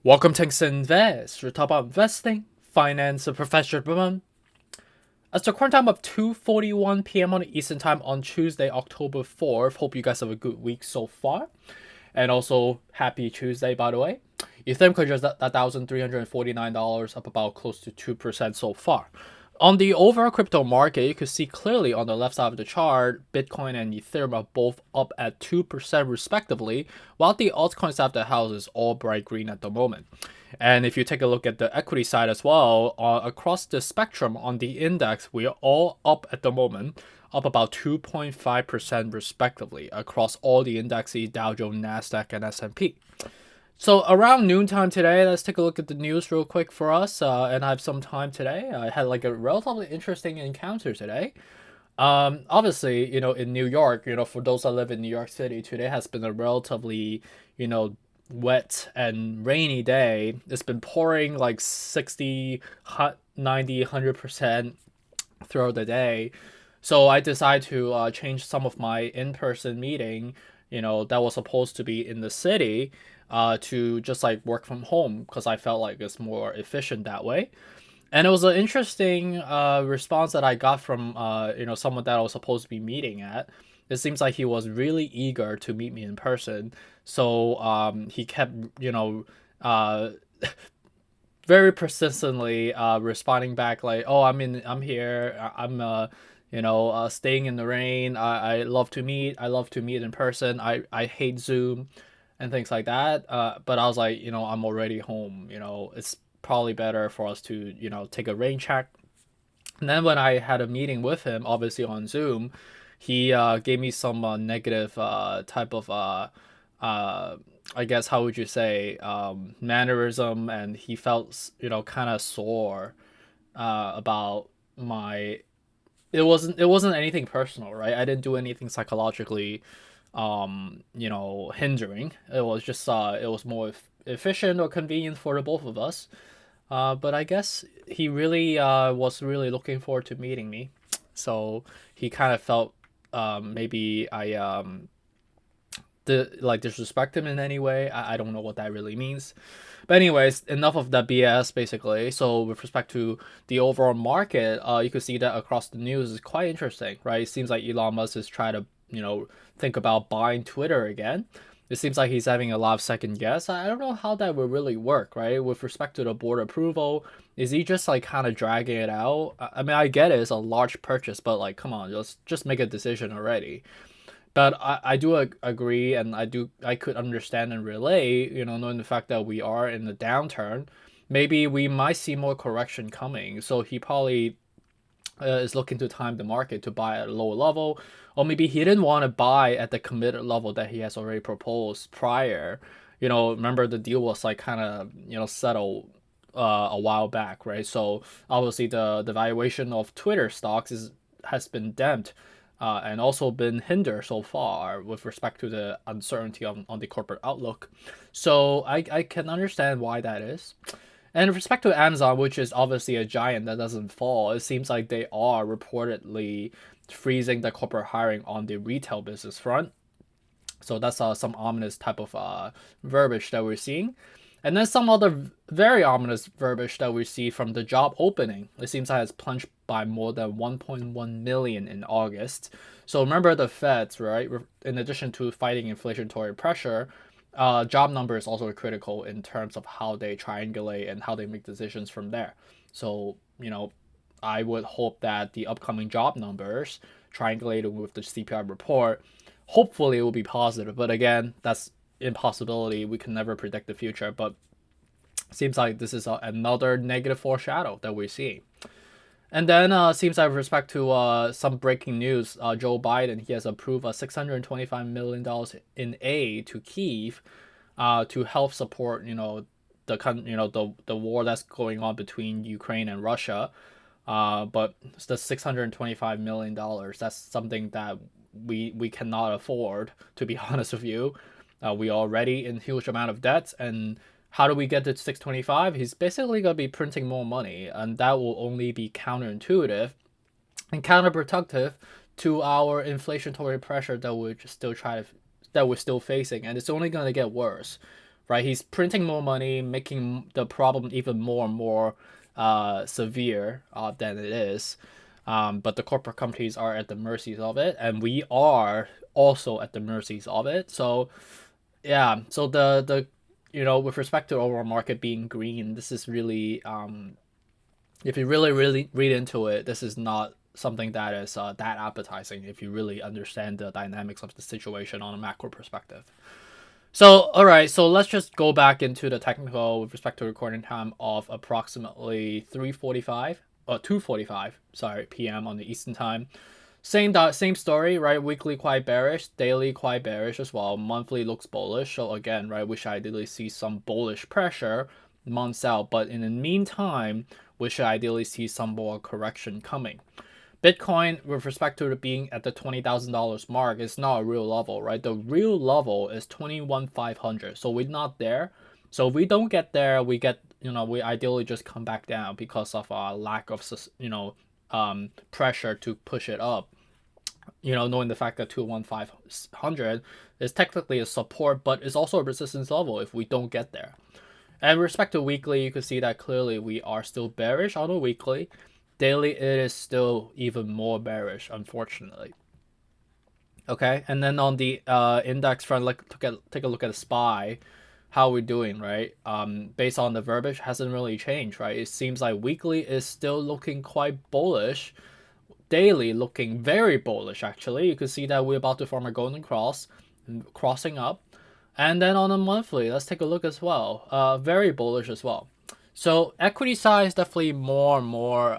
Welcome to 𝐄𝐓𝐇𝐄𝐂, we talk about investing, finance, and professional development. It's the current time of 2:41 p.m. on the Eastern Time on Tuesday, October 4th. Hope you guys have a good week so far. And also, happy Tuesday, by the way. Ethereum closed at $1,349, up about close to 2% so far. On the overall crypto market, you can see clearly on the left side of the chart, Bitcoin and Ethereum are both up at 2% respectively, while the altcoin side of the house is all bright green at the moment. And if you take a look at the equity side as well, across the spectrum on the index, we are all up at the moment, up about 2.5% respectively across all the indexes, Dow Jones, Nasdaq, and S&P. So around noontime today, let's take a look at the news real quick for us. And I have some time today. I had like a relatively interesting encounter today. Obviously, in New York, for those that live in New York City, today has been a relatively, wet and rainy day. It's been pouring like 60, 90, 100% throughout the day. So I decided to change some of my in-person meeting, that was supposed to be in the city, to just like work from home because I felt like it's more efficient that way. And it was an interesting response that I got from someone that I was supposed to be meeting at. It seems like he was really eager to meet me in person. So he kept uh, very persistently responding back like, "Oh, I'm here. I'm staying in the rain. I love to meet. I love to meet in person. I hate Zoom and things like that." But I was like, I'm already home. It's probably better for us to take a rain check. And then when I had a meeting with him, obviously on Zoom, he gave me some negative type of I guess how would you say mannerism, and he felt kind of sore about my. It wasn't anything personal, right? I didn't do anything psychologically hindering. It was just it was more efficient or convenient for the both of us. But I guess he really was really looking forward to meeting me. So he kind of felt maybe I disrespect him in any way. I don't know what that really means. But anyways, enough of that BS basically. So with respect to the overall market, you could see that across the news is quite interesting, right? It seems like Elon Musk is trying to, think about buying Twitter again. It seems like he's having a lot of second guess. I don't know how that would really work, right? With respect to the board approval, is he just like kind of dragging it out? I mean, I get it, it's a large purchase, but like, come on, just make a decision already. But I do agree, and I could understand and relate, knowing the fact that we are in the downturn. Maybe we might see more correction coming. So he probably is looking to time the market to buy at a lower level, or maybe he didn't want to buy at the committed level that he has already proposed prior. Remember the deal was like kind of settled a while back, right? So obviously the valuation of Twitter stocks has been damped. And also been hindered so far with respect to the uncertainty on the corporate outlook. So I can understand why that is. And with respect to Amazon, which is obviously a giant that doesn't fall, it seems like they are reportedly freezing the corporate hiring on the retail business front. So that's some ominous type of verbiage that we're seeing. And then some other very ominous verbiage that we see from the job opening. It seems like it's plunged by more than 1.1 million in August. So remember the Feds, right? In addition to fighting inflationary pressure, job number is also critical in terms of how they triangulate and how they make decisions from there. So, I would hope that the upcoming job numbers triangulated with the CPI report, hopefully it will be positive. But again, that's impossibility. We can never predict the future. But seems like this is another negative foreshadow that we're seeing. And then seems like with respect to some breaking news, Joe Biden, he has approved a $625 million in aid to Kyiv to help support the war that's going on between Ukraine and Russia. But the $625 million, that's something that we cannot afford, to be honest with you. We are already in huge amount of debt, and how do we get to 625? He's basically going to be printing more money, and that will only be counterintuitive and counterproductive to our inflationary pressure that we're still facing, and it's only going to get worse right? He's printing more money, making the problem even more and more severe than it is. But the corporate companies are at the mercies of it, and we are also at the mercies of it. So yeah, so the with respect to overall market being green, this is really if you really read into it, this is not something that is that appetizing if you really understand the dynamics of the situation on a macro perspective. So, all right, so let's just go back into the technical with respect to recording time of approximately 3:45 or 2:45, sorry, p.m. on the Eastern time. Same story, right? Weekly quite bearish, daily quite bearish as well. Monthly looks bullish. So again, right, we should ideally see some bullish pressure months out, but in the meantime, we should ideally see some more correction coming. Bitcoin, with respect to it being at the $20,000 mark, is not a real level, right? The real level is 21,500. So we're not there. So if we don't get there, we we ideally just come back down because of a lack of pressure to push it up. Knowing the fact that 21,500 is technically a support, but it's also a resistance level if we don't get there. And with respect to weekly, you can see that clearly we are still bearish on the weekly. Daily, it is still even more bearish, unfortunately. Okay, and then on the index front, take a look at the SPY, how we're doing, right? Based on the verbiage, hasn't really changed, right? It seems like weekly is still looking quite bullish. Daily looking very bullish, actually. You can see that we're about to form a golden cross, crossing up. And then on a monthly, let's take a look as well. Very bullish as well. So equity size definitely more and more,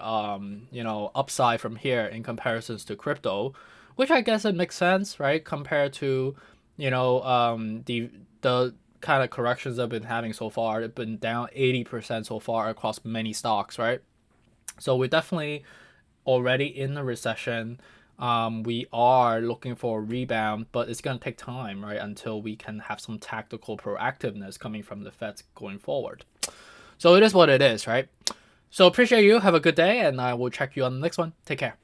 upside from here in comparisons to crypto, which I guess it makes sense, right? Compared to, the kind of corrections I've been having so far. They've been down 80% so far across many stocks, right? So we're definitely already in a recession. We are looking for a rebound, but it's going to take time, right? Until we can have some tactical proactiveness coming from the Fed going forward. So it is what it is, right? So appreciate you. Have a good day, and I will check you on the next one. Take care.